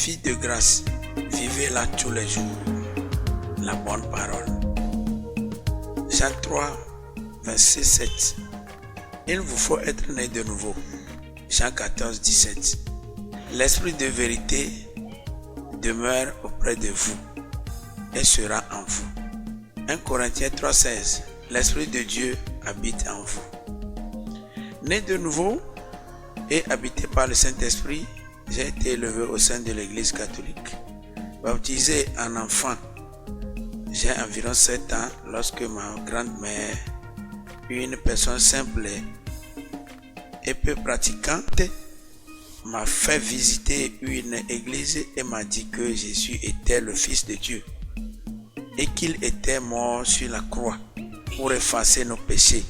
vie de grâce. Vivez-la tous les jours. La bonne parole. Jean 3, verset 7. Il vous faut être né de nouveau. Jean 14, 17. L'esprit de vérité demeure auprès de vous et sera en vous. 1 Corinthiens 3, 16. L'esprit de Dieu habite en vous. Né de nouveau et habité par le Saint-Esprit, j'ai été élevé au sein de l'Église catholique. Baptisé en enfant, j'ai environ 7 ans lorsque ma grand-mère, une personne simple et peu pratiquante, m'a fait visiter une église et m'a dit que Jésus était le Fils de Dieu et qu'il était mort sur la croix pour effacer nos péchés.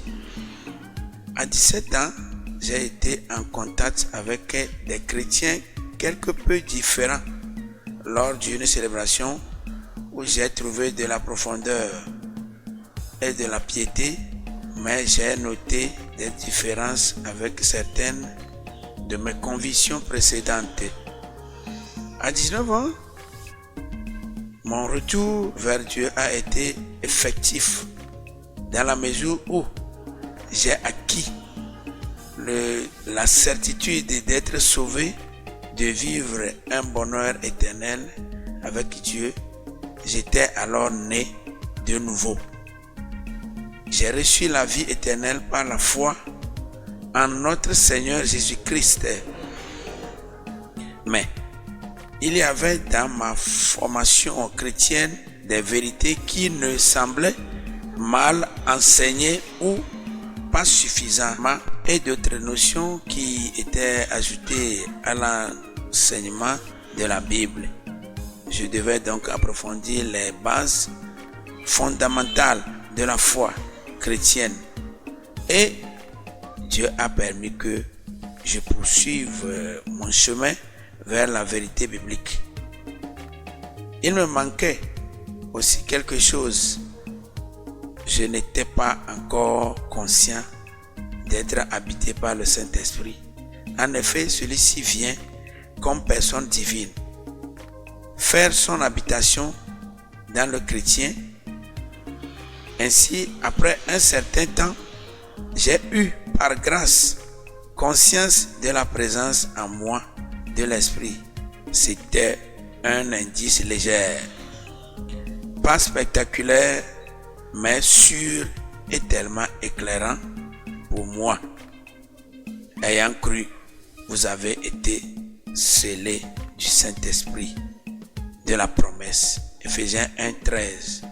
À 17 ans, j'ai été en contact avec des chrétiens quelque peu différents lors d'une célébration où j'ai trouvé de la profondeur et de la piété, mais j'ai noté des différences avec certaines de mes convictions précédentes. À 19 ans, mon retour vers Dieu a été effectif dans la mesure où j'ai acquis la certitude d'être sauvé, de vivre un bonheur éternel avec Dieu. J'étais alors né de nouveau. J'ai reçu la vie éternelle par la foi en notre Seigneur Jésus-Christ. Mais il y avait dans ma formation chrétienne des vérités qui me semblaient mal enseignées ou pas suffisamment et d'autres notions qui étaient ajoutées à l'enseignement de la Bible. Je devais donc approfondir les bases fondamentales de la foi chrétienne et Dieu a permis que je poursuive mon chemin vers la vérité biblique. Il me manquait aussi quelque chose. Je n'étais pas encore conscient d'être habité par le Saint-Esprit. En effet, celui-ci vient comme personne divine, faire son habitation dans le chrétien. Ainsi, après un certain temps, j'ai eu par grâce conscience de la présence en moi de l'Esprit. C'était un indice léger, pas spectaculaire, mais sûr et tellement éclairant pour moi. Ayant cru, vous avez été scellés du Saint-Esprit de la promesse. Ephésiens 1, 13.